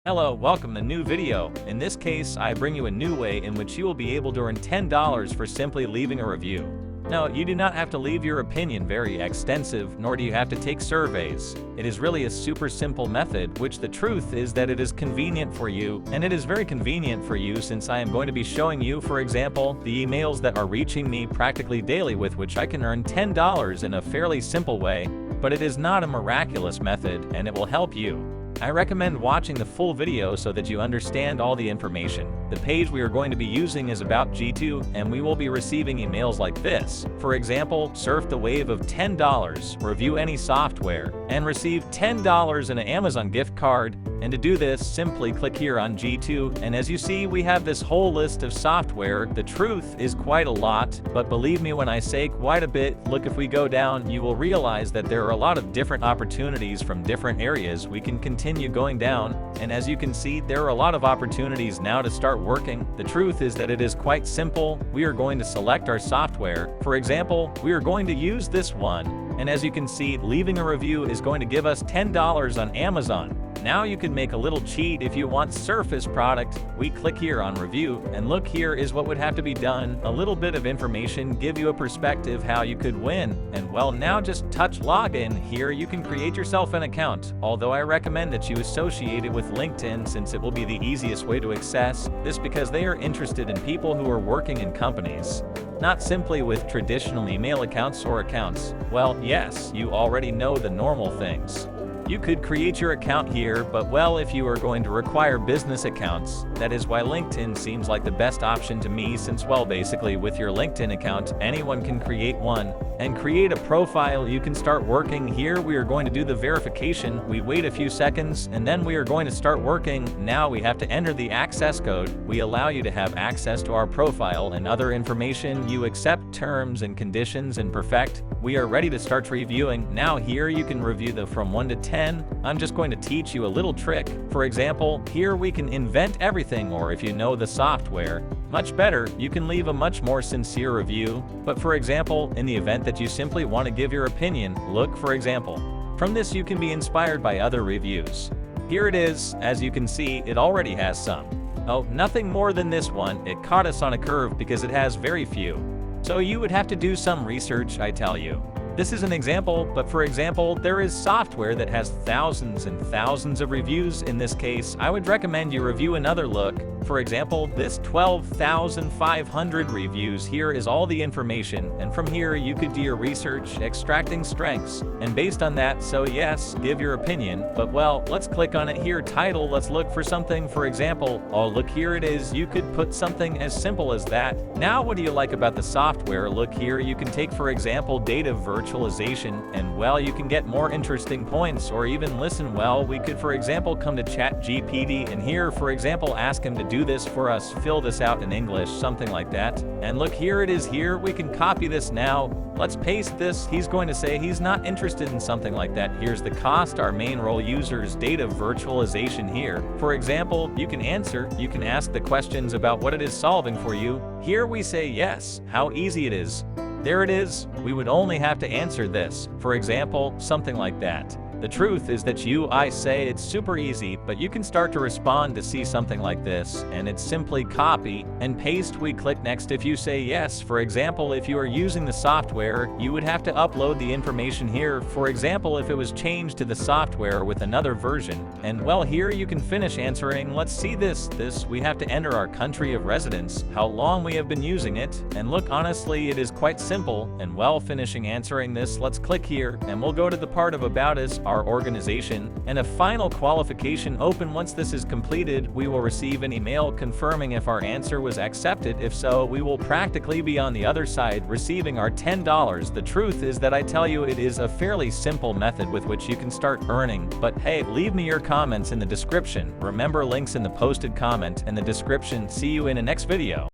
Hello, welcome to a new video. In this case, I bring you a new way in which you will be able to earn $10 for simply leaving a review. No, you do not have to leave your opinion very extensive, nor do you have to take surveys. It is really a super simple method, which the truth is that it is convenient for you, and it is very convenient for you since I am going to be showing you, for example, the emails that are reaching me practically daily with which I can earn $10 in a fairly simple way, but it is not a miraculous method, and it will help you. I recommend watching the full video so that you understand all the information. The page we are going to be using is about G2, and we will be receiving emails like this. For example, surf the wave of $10, review any software, and receive $10 in an Amazon gift card. And to do this, simply click here on G2, and as you see, we have this whole list of software. The truth is quite a lot, but believe me when I say quite a bit. Look, if we go down, you will realize that there are a lot of different opportunities from different areas. We can continue going down, and as you can see, there are a lot of opportunities now to start working. The truth is that it is quite simple. We are going to select our software. For example, we are going to use this one, and as you can see, leaving a review is going to give us $10 on Amazon. Now you can make a little cheat if you want Surface product. We click here on review, and look, here is what would have to be done. A little bit of information, give you a perspective how you could win. And well, now just touch login. Here you can create yourself an account, although I recommend that you associate it with LinkedIn since it will be the easiest way to access this, because they are interested in people who are working in companies, not simply with traditional email accounts or accounts. Well, yes, you already know the normal things. You could create your account here, but well, if you are going to require business accounts, that is why LinkedIn seems like the best option to me, since well, basically with your LinkedIn account, anyone can create one and create a profile. You can start working. Here we are going to do the verification. We wait a few seconds, and then we are going to start working. Now we have to enter the access code. We allow you to have access to our profile and other information. You accept terms and conditions and perfect. We are ready to start reviewing. Now here you can review the from 1 to 10. I'm just going to teach you a little trick. For example, here we can invent everything, or if you know the software much better, you can leave a much more sincere review. But for example, in the event that you simply want to give your opinion, look, for example, from this you can be inspired by other reviews. Here it is. As you can see, it already has some. Oh, nothing more than this one. It caught us on a curve because it has very few. So you would have to do some research, I tell you. This is an example, but for example, there is software that has thousands and thousands of reviews. In this case, I would recommend you review another look. For example, this 12,500 reviews. Here is all the information, and from here you could do your research, extracting strengths, and based on that, so yes, give your opinion. But well, let's click on it here, title. Let's look for something. For example, oh look, here it is. You could put something as simple as that. Now what do you like about the software? Look here, you can take, for example, data virtualization, and well, you can get more interesting points, or even listen. Well, we could, for example, come to ChatGPT, and here, for example, ask him to do this for us, fill this out in English, something like that. And look, here it is. Here we can copy this. Now let's paste this. He's going to say he's not interested in something like that. Here's the cost, our main role users, data virtualization. Here, for example, you can answer, you can ask the questions about what it is solving for you. Here we say yes, how easy it is. There it is. We would only have to answer this, for example, something like that. The truth is that I say it's super easy, but you can start to respond to see something like this, and it's simply copy and paste. We click next if you say yes. For example, if you are using the software, you would have to upload the information here. For example, if it was changed to the software with another version, and well, here you can finish answering. Let's see this. We have to enter our country of residence, how long we have been using it, and look, honestly, it is quite simple. And well, finishing answering this, let's click here, and we'll go to the part of About Us, our organization, and a final qualification open. Once this is completed, we will receive an email confirming if our answer was accepted. If so, we will practically be on the other side receiving our $10. The truth is that I tell you, it is a fairly simple method with which you can start earning. But hey, leave me your comments in the description. Remember, links in the posted comment and the description. See you in the next video.